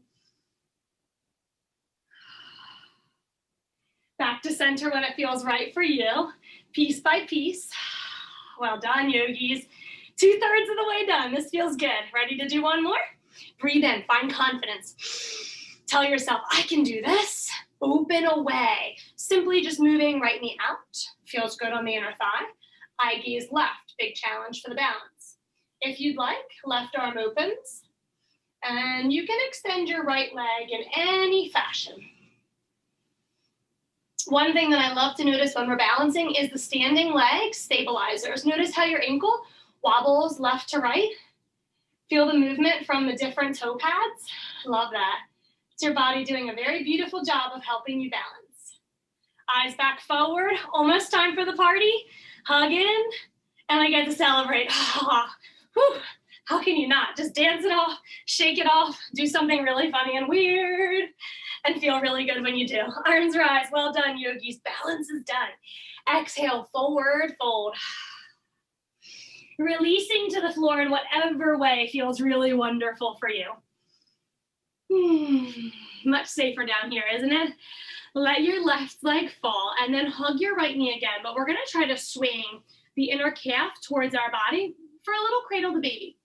Back to center when it feels right for you, piece by piece. Well done, yogis. 2/3 of the way done. This feels good. Ready to do one more? Breathe in, find confidence. Tell yourself, I can do this. Open away. Simply just moving right knee out. Feels good on the inner thigh. Eye gaze left, big challenge for the balance. If you'd like, left arm opens. And you can extend your right leg in any fashion. One thing that I love to notice when we're balancing is the standing leg stabilizers. Notice how your ankle wobbles left to right. Feel the movement from the different toe pads. Love that. It's your body doing a very beautiful job of helping you balance. Eyes back forward, almost time for the party. Hug in, and I get to celebrate. Whew. How can you not? Just dance it off, shake it off, do something really funny and weird, and feel really good when you do. Arms rise, well done, yogis. Balance is done. Exhale, forward fold. Releasing to the floor in whatever way feels really wonderful for you. Much safer down here, isn't it? Let your left leg fall and then hug your right knee again, but we're gonna try to swing the inner calf towards our body for a little cradle to baby.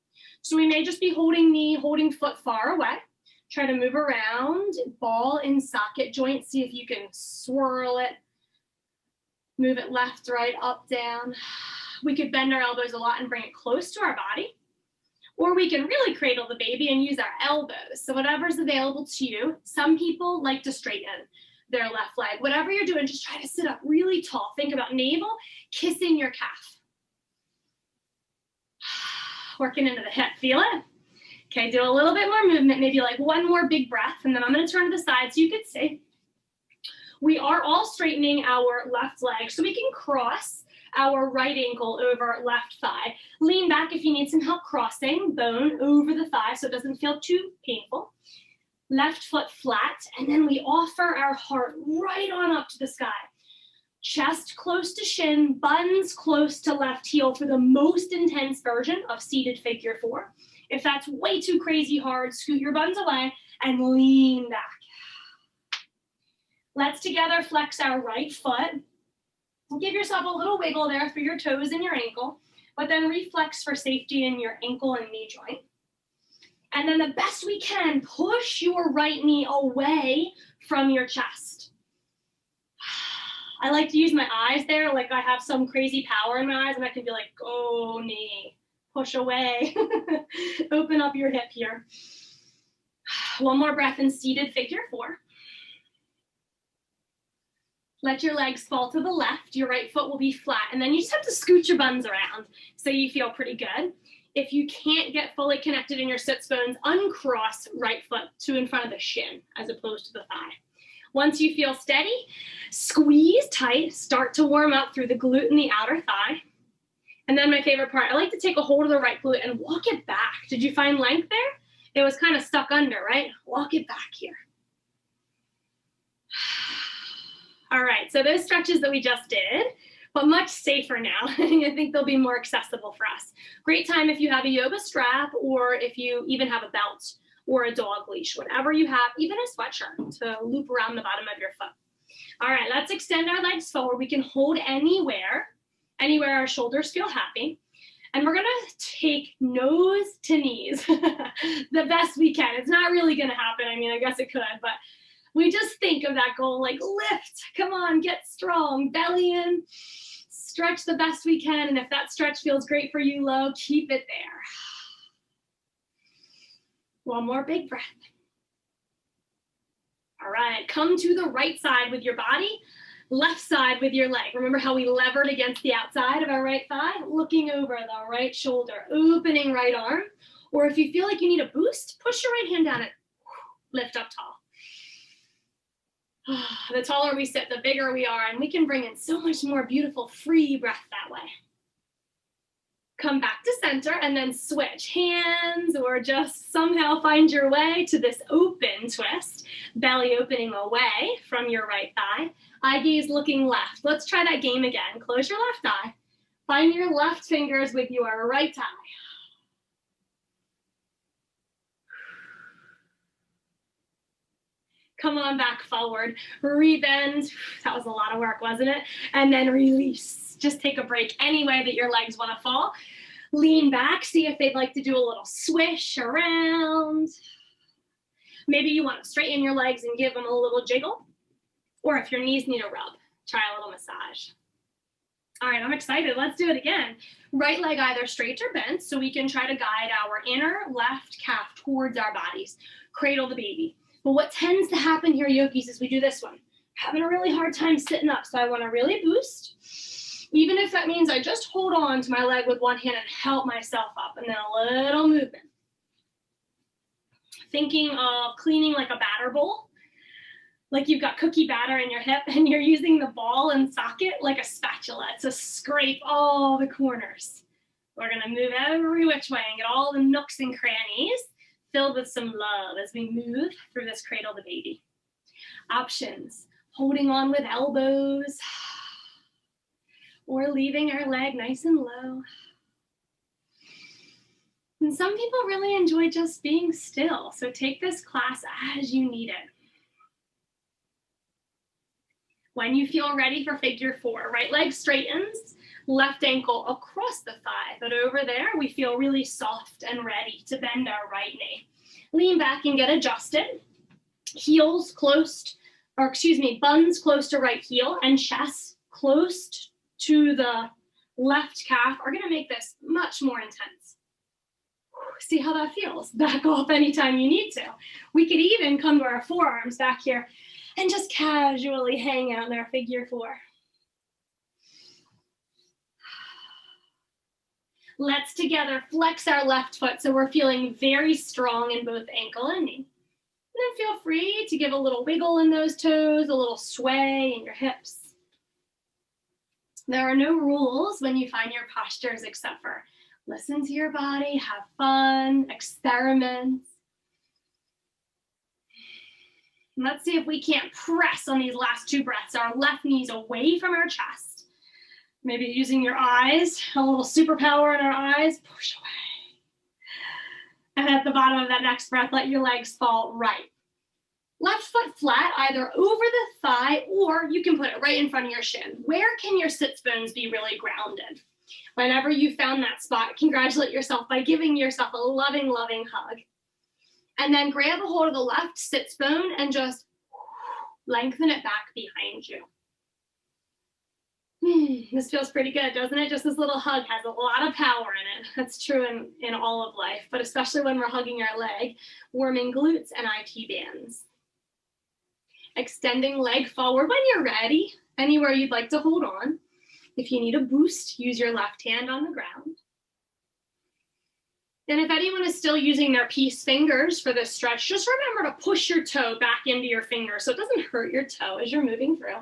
So we may just be holding knee, holding foot far away. Try to move around, ball in socket joint, see if you can swirl it. Move it left, right, up, down. We could bend our elbows a lot and bring it close to our body. Or we can really cradle the baby and use our elbows. So whatever's available to you. Some people like to straighten their left leg. Whatever you're doing, just try to sit up really tall. Think about navel kissing your calf. Working into the hip, feel it? Okay, do a little bit more movement, maybe like one more big breath, and then I'm gonna turn to the side so you can see. We are all straightening our left leg, so we can cross our right ankle over left thigh. Lean back if you need some help crossing, bone over the thigh so it doesn't feel too painful. Left foot flat, and then we offer our heart right on up to the sky. Chest close to shin, buns close to left heel for the most intense version of seated figure 4. If that's way too crazy hard, scoot your buns away and lean back. Let's together flex our right foot. Give yourself a little wiggle there through your toes and your ankle, but then reflex for safety in your ankle and knee joint. And then the best we can, push your right knee away from your chest. I like to use my eyes there, like I have some crazy power in my eyes, and I can be like, go knee, push away. Open up your hip here. One more breath in seated figure 4. Let your legs fall to the left. Your right foot will be flat. And then you just have to scoot your buns around so you feel pretty good. If you can't get fully connected in your sits bones, uncross right foot to in front of the shin as opposed to the thigh. Once you feel steady, squeeze tight. Start to warm up through the glute and the outer thigh. And then my favorite part, I like to take a hold of the right glute and walk it back. Did you find length there? It was kind of stuck under, right? Walk it back here. All right, so those stretches that we just did, but much safer now. I think they'll be more accessible for us. Great time if you have a yoga strap or if you even have a belt or a dog leash, whatever you have, even a sweatshirt to loop around the bottom of your foot. All right, let's extend our legs forward. We can hold anywhere our shoulders feel happy. And we're gonna take nose to knees the best we can. It's not really gonna happen. I mean, I guess it could, but we just think of that goal, like lift, come on, get strong, belly in, stretch the best we can. And if that stretch feels great for you, low, keep it there. One more big breath. All right, come to the right side with your body, left side with your leg. Remember how we levered against the outside of our right thigh? Looking over the right shoulder, opening right arm. Or if you feel like you need a boost, push your right hand down and lift up tall. The taller we sit, the bigger we are, and we can bring in so much more beautiful, free breath that way. Come back to center and then switch hands or just somehow find your way to this open twist, belly opening away from your right thigh, eye gaze looking left. Let's try that game again. Close your left eye. Find your left fingers with your right eye. Come on back forward, rebend. That was a lot of work, wasn't it? And then release. Just take a break any way that your legs want to fall. Lean back, see if they'd like to do a little swish around. Maybe you want to straighten your legs and give them a little jiggle. Or if your knees need a rub, try a little massage. All right, I'm excited. Let's do it again. Right leg either straight or bent, so we can try to guide our inner left calf towards our bodies. Cradle the baby. But what tends to happen here, yogis, is we do this one. Having a really hard time sitting up, so I want to really boost. Even if that means I just hold on to my leg with one hand and help myself up, and then a little movement. Thinking of cleaning like a batter bowl, like you've got cookie batter in your hip and you're using the ball and socket like a spatula to scrape all the corners. We're gonna move every which way and get all the nooks and crannies filled with some love as we move through this cradle to baby. Options, holding on with elbows or leaving our leg nice and low. And some people really enjoy just being still. So take this class as you need it. When you feel ready for figure 4, right leg straightens, left ankle across the thigh. But over there, we feel really soft and ready to bend our right knee. Lean back and get adjusted. Heels close, or excuse me, buns close to right heel and chest close to the left calf are gonna make this much more intense. See how that feels? Back off anytime you need to. We could even come to our forearms back here and just casually hang out in our figure 4. Let's together flex our left foot so we're feeling very strong in both ankle and knee. And then feel free to give a little wiggle in those toes, a little sway in your hips. There are no rules when you find your postures except for listen to your body, have fun, experiment. And let's see if we can't press on these last 2 breaths, our left knees away from our chest. Maybe using your eyes, a little superpower in our eyes, push away. And at the bottom of that next breath, let your legs fall right. Left foot flat, either over the thigh, or you can put it right in front of your shin. Where can your sits bones be really grounded? Whenever you found that spot, congratulate yourself by giving yourself a loving, loving hug. And then grab a hold of the left sits bone and just lengthen it back behind you. This feels pretty good, doesn't it? Just this little hug has a lot of power in it. That's true in all of life, but especially when we're hugging our leg, warming glutes and IT bands. Extending leg forward when you're ready, anywhere you'd like to hold on. If you need a boost, use your left hand on the ground. And if anyone is still using their peace fingers for this stretch, just remember to push your toe back into your finger so it doesn't hurt your toe as you're moving through.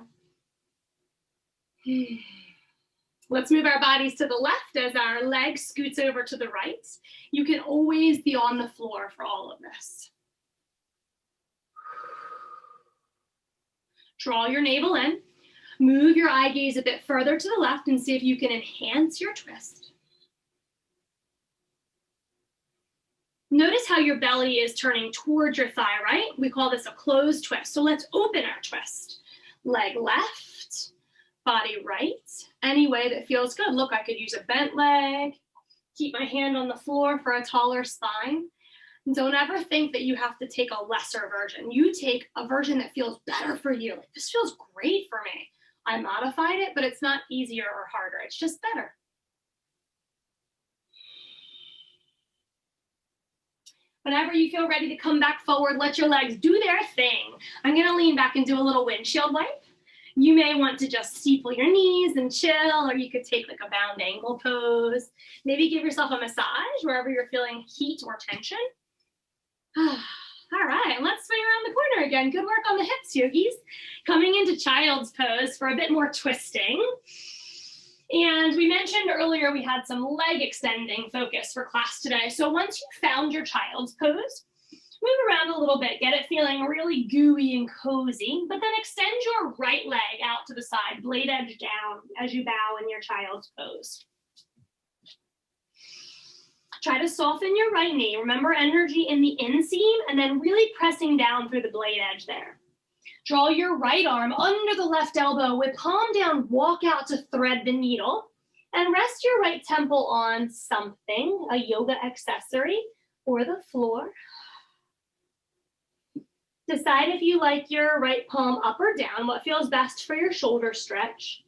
Let's move our bodies to the left as our leg scoots over to the right. You can always be on the floor for all of this. Draw your navel in. Move your eye gaze a bit further to the left and see if you can enhance your twist. Notice how your belly is turning towards your thigh, right? We call this a closed twist. So let's open our twist. Leg left, body right, any way that feels good. Look, I could use a bent leg, keep my hand on the floor for a taller spine. Don't ever think that you have to take a lesser version. You take a version that feels better for you. Like, this feels great for me. I modified it, but it's not easier or harder. It's just better. Whenever you feel ready to come back forward, let your legs do their thing. I'm gonna lean back and do a little windshield wipe. You may want to just steeple your knees and chill, or you could take like a bound ankle pose. Maybe give yourself a massage wherever you're feeling heat or tension. All right, let's swing around the corner again. Good work on the hips, yogis. Coming into child's pose for a bit more twisting. And we mentioned earlier we had some leg extending focus for class today. So once you found your child's pose, move around a little bit, get it feeling really gooey and cozy, but then extend your right leg out to the side, blade edge down as you bow in your child's pose. Try to soften your right knee. Remember energy in the inseam and then really pressing down through the blade edge there. Draw your right arm under the left elbow with palm down, walk out to thread the needle and rest your right temple on something, a yoga accessory or the floor. Decide if you like your right palm up or down, what feels best for your shoulder stretch.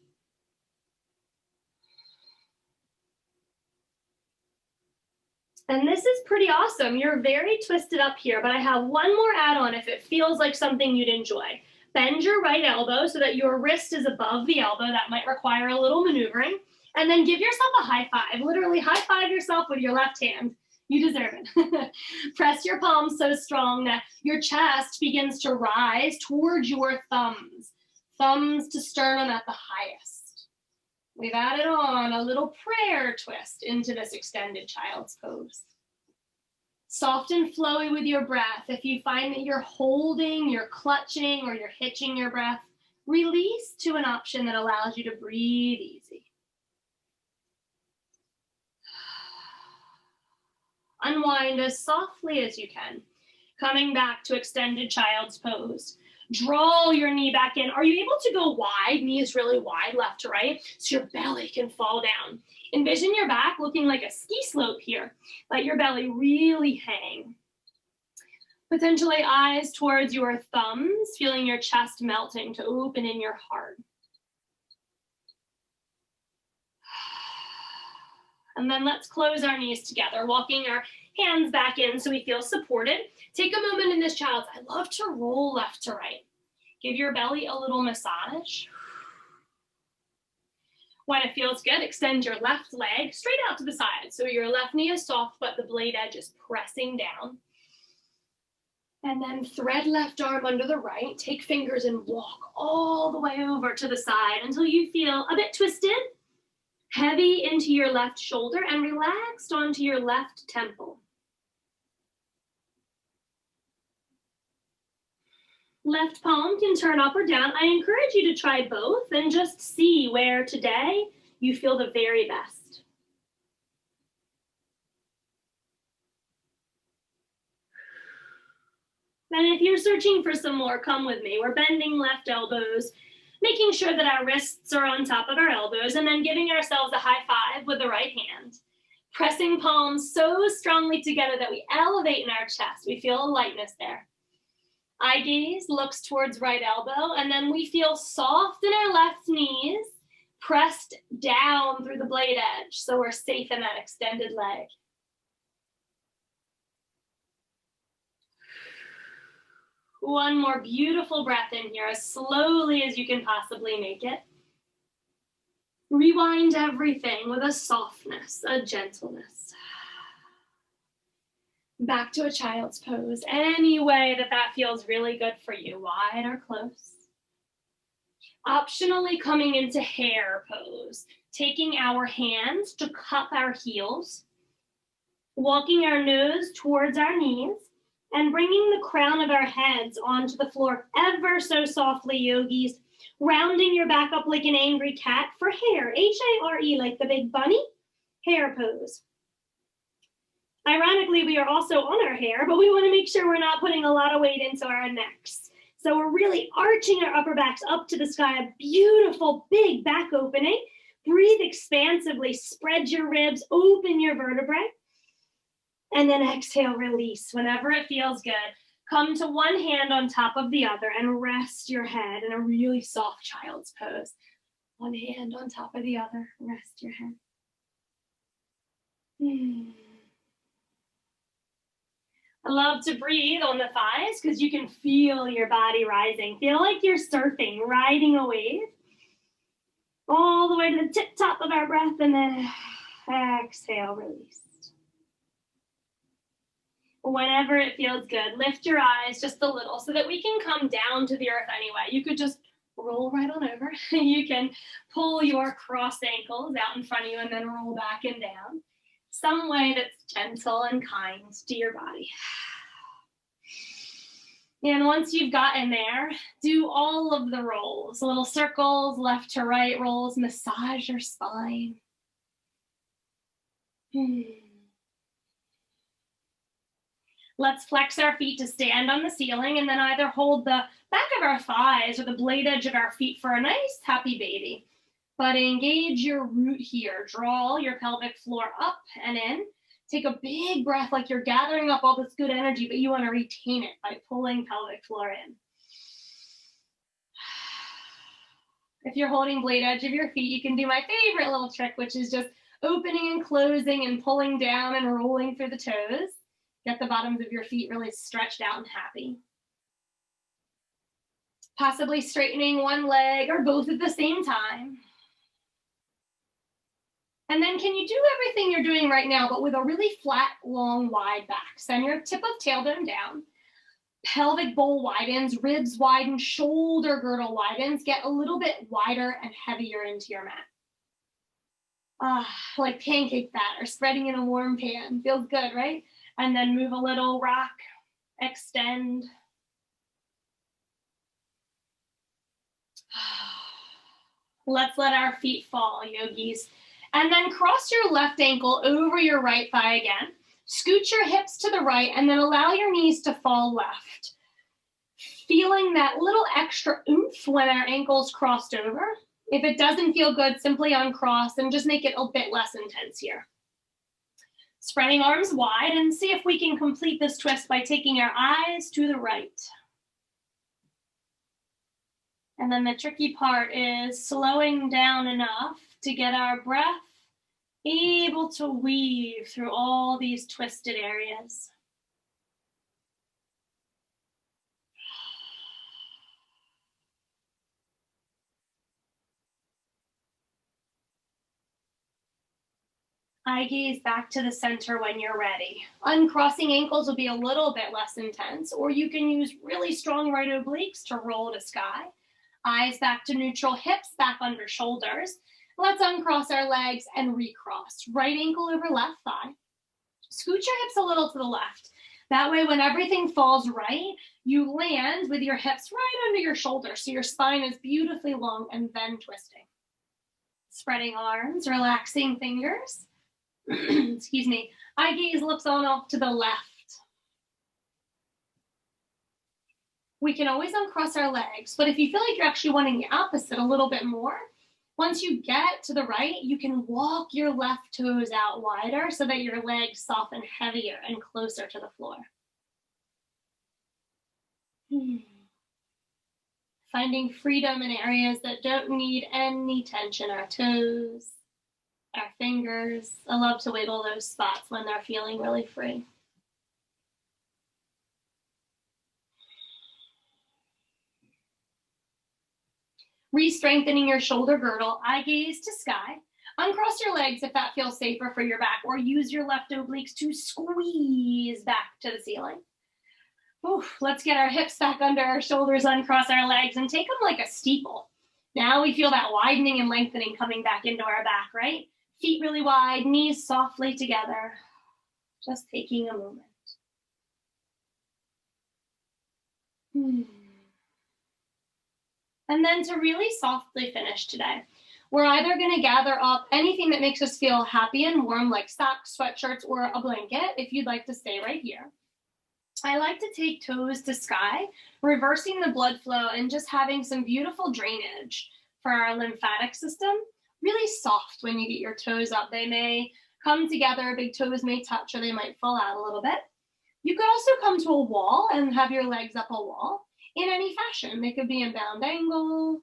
And this is pretty awesome. You're very twisted up here, but I have one more add-on if it feels like something you'd enjoy. Bend your right elbow so that your wrist is above the elbow. That might require a little maneuvering. And then give yourself a high five. Literally high five yourself with your left hand. You deserve it. Press your palms so strong that your chest begins to rise towards your thumbs. Thumbs to sternum at the highest. We've added on a little prayer twist into this extended child's pose. Soft and flowy with your breath. If you find that you're holding, you're clutching, or you're hitching your breath, release to an option that allows you to breathe easy. Unwind as softly as you can. Coming back to extended child's pose. Draw your knee back in. Are you able to go wide, knees really wide, left to right, so your belly can fall down? Envision your back looking like a ski slope here. Let your belly really hang. Potentially eyes towards your thumbs, feeling your chest melting to open in your heart. And then let's close our knees together, walking our hands back in so we feel supported. Take a moment in this child's. I love to roll left to right. Give your belly a little massage. When it feels good, extend your left leg straight out to the side. So your left knee is soft, but the blade edge is pressing down. And then thread left arm under the right. Take fingers and walk all the way over to the side until you feel a bit twisted. Heavy into your left shoulder and relaxed onto your left temple. Left palm can turn up or down. I encourage you to try both and just see where today you feel the very best. And if you're searching for some more, come with me. We're bending left elbows, making sure that our wrists are on top of our elbows, and then giving ourselves a high five with the right hand. Pressing palms so strongly together that we elevate in our chest. We feel a lightness there. Eye gaze looks towards right elbow, and then we feel soft in our left knees, pressed down through the blade edge, so we're safe in that extended leg. One more beautiful breath in here, as slowly as you can possibly make it. Rewind everything with a softness, a gentleness. Back to a child's pose, any way that feels really good for you, wide or close. Optionally coming into hare pose, taking our hands to cup our heels, walking our nose towards our knees, and bringing the crown of our heads onto the floor ever so softly, yogis, rounding your back up like an angry cat for hare, H-A-R-E, like the big bunny, hare pose. Ironically, we are also on our hair, but we want to make sure we're not putting a lot of weight into our necks. So we're really arching our upper backs up to the sky, a beautiful big back opening. Breathe expansively, spread your ribs, open your vertebrae. And then exhale, release whenever it feels good. Come to one hand on top of the other and rest your head in a really soft child's pose. One hand on top of the other, rest your head. I love to breathe on the thighs because you can feel your body rising. Feel like you're surfing, riding a wave. All the way to the tip top of our breath, and then exhale, release. Whenever it feels good, lift your eyes just a little so that we can come down to the earth anyway. You could just roll right on over. You can pull your crossed ankles out in front of you and then roll back and down. Some way that's gentle and kind to your body. And once you've gotten there, do all of the rolls, little circles, left to right rolls, massage your spine. Let's flex our feet to stand on the ceiling and then either hold the back of our thighs or the blade edge of our feet for a nice happy baby. But engage your root here. Draw your pelvic floor up and in. Take a big breath like you're gathering up all this good energy, but you want to retain it by pulling pelvic floor in. If you're holding blade edge of your feet, you can do my favorite little trick, which is just opening and closing and pulling down and rolling through the toes. Get the bottoms of your feet really stretched out and happy. Possibly straightening one leg or both at the same time. And then can you do everything you're doing right now, but with a really flat, long, wide back? Send your tip of tailbone down. Pelvic bowl widens, ribs widen, shoulder girdle widens. Get a little bit wider and heavier into your mat. Like pancake batter or spreading in a warm pan. Feels good, right? And then move a little, rock, extend. Let's let our feet fall, yogis. And then cross your left ankle over your right thigh again. Scoot your hips to the right and then allow your knees to fall left. Feeling that little extra oomph when our ankles crossed over. If it doesn't feel good, simply uncross and just make it a bit less intense here. Spreading arms wide and see if we can complete this twist by taking our eyes to the right. And then the tricky part is slowing down enough to get our breath able to weave through all these twisted areas. Eye gaze back to the center when you're ready. Uncrossing ankles will be a little bit less intense, or you can use really strong right obliques to roll to sky. Eyes back to neutral, hips back under shoulders. Let's uncross our legs and recross. Right ankle over left thigh. Scoot your hips a little to the left. That way, when everything falls right, you land with your hips right under your shoulders, so your spine is beautifully long and then twisting. Spreading arms, relaxing fingers. Excuse me. Eye gaze looks on off to the left. We can always uncross our legs, but if you feel like you're actually wanting the opposite a little bit more, once you get to the right, you can walk your left toes out wider so that your legs soften heavier and closer to the floor. Finding freedom in areas that don't need any tension, our toes, our fingers. I love to wiggle those spots when they're feeling really free. Re-strengthening your shoulder girdle, eye gaze to sky. Uncross your legs if that feels safer for your back, or use your left obliques to squeeze back to the ceiling. Oof, let's get our hips back under our shoulders, uncross our legs, and take them like a steeple. Now we feel that widening and lengthening coming back into our back, right? Feet really wide, knees softly together. Just taking a moment. And then to really softly finish today, we're either going to gather up anything that makes us feel happy and warm, like socks, sweatshirts, or a blanket, if you'd like to stay right here. I like to take toes to sky, reversing the blood flow and just having some beautiful drainage for our lymphatic system. Really soft when you get your toes up. They may come together, big toes may touch, or they might fall out a little bit. You could also come to a wall and have your legs up a wall in any fashion. They could be in bound angle,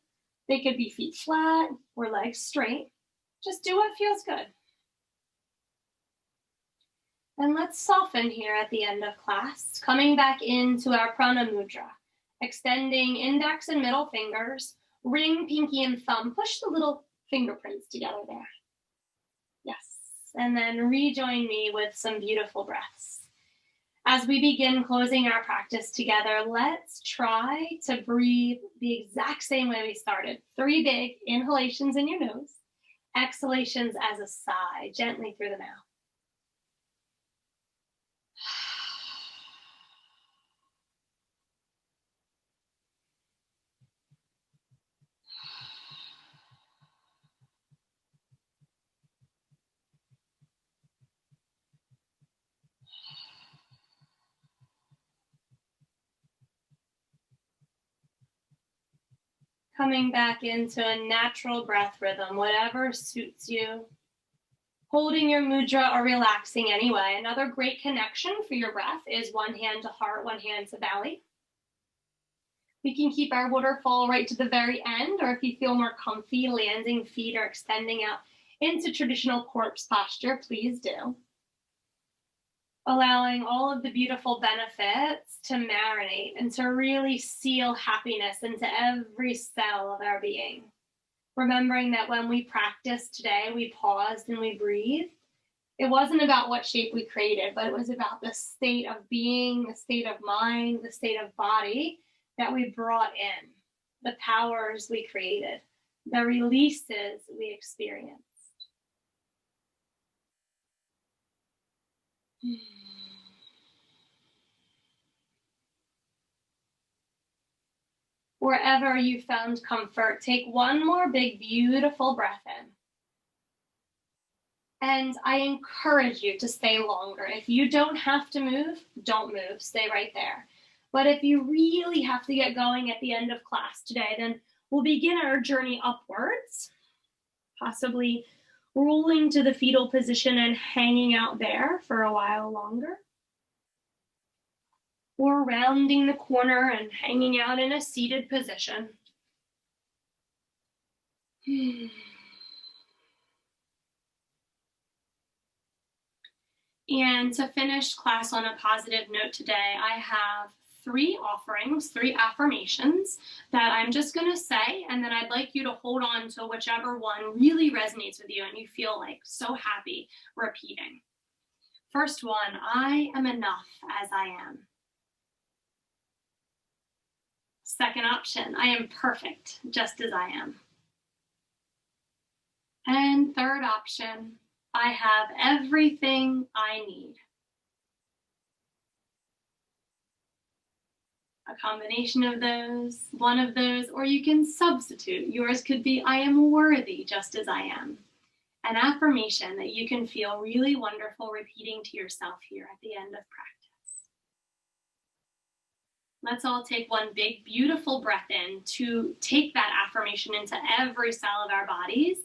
they could be feet flat or legs straight. Just do what feels good. And let's soften here at the end of class, coming back into our Prana Mudra, extending index and middle fingers, ring, pinky, and thumb. Push the little fingerprints together there. Yes, and then rejoin me with some beautiful breaths. As we begin closing our practice together, let's try to breathe the exact same way we started. 3 big inhalations in your nose, exhalations as a sigh, gently through the mouth. Coming back into a natural breath rhythm, whatever suits you. Holding your mudra or relaxing anyway. Another great connection for your breath is one hand to heart, one hand to belly. We can keep our waterfall right to the very end, or if you feel more comfy, landing feet or extending out into traditional corpse posture, please do. Allowing all of the beautiful benefits to marinate and to really seal happiness into every cell of our being. Remembering that when we practiced today, we paused and we breathed. It wasn't about what shape we created, but it was about the state of being, the state of mind, the state of body that we brought in, the powers we created, the releases we experienced. Wherever you found comfort, take one more big, beautiful breath in. And I encourage you to stay longer. If you don't have to move, don't move. Stay right there. But if you really have to get going at the end of class today, then we'll begin our journey upwards, possibly rolling to the fetal position and hanging out there for a while longer. Or rounding the corner and hanging out in a seated position. And to finish class on a positive note today, I have 3 offerings, 3 affirmations that I'm just going to say, and then I'd like you to hold on to whichever one really resonates with you and you feel like so happy repeating. First one, I am enough as I am. Second option, I am perfect just as I am. And third option, I have everything I need. A combination of those, one of those, or you can substitute. Yours could be, I am worthy just as I am. An affirmation that you can feel really wonderful repeating to yourself here at the end of practice. Let's all take one big, beautiful breath in to take that affirmation into every cell of our bodies.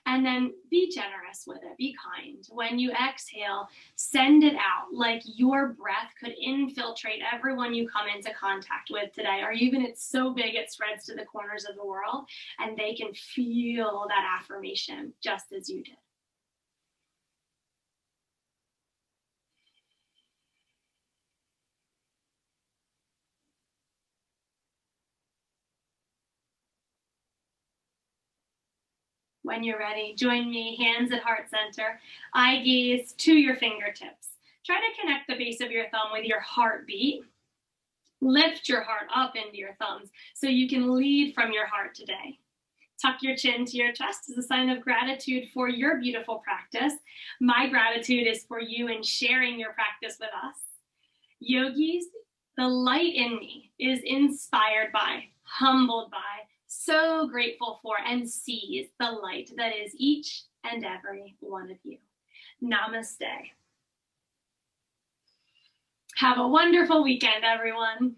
And then be generous with it, be kind. When you exhale, send it out like your breath could infiltrate everyone you come into contact with today, or even it's so big it spreads to the corners of the world and they can feel that affirmation just as you did. When you're ready, join me, hands at heart center, eye gaze to your fingertips. Try to connect the base of your thumb with your heartbeat. Lift your heart up into your thumbs so you can lead from your heart today. Tuck your chin to your chest as a sign of gratitude for your beautiful practice. My gratitude is for you and sharing your practice with us. Yogis, the light in me is inspired by, humbled by, so grateful for, and sees the light that is each and every one of you. Namaste. Have a wonderful weekend, everyone.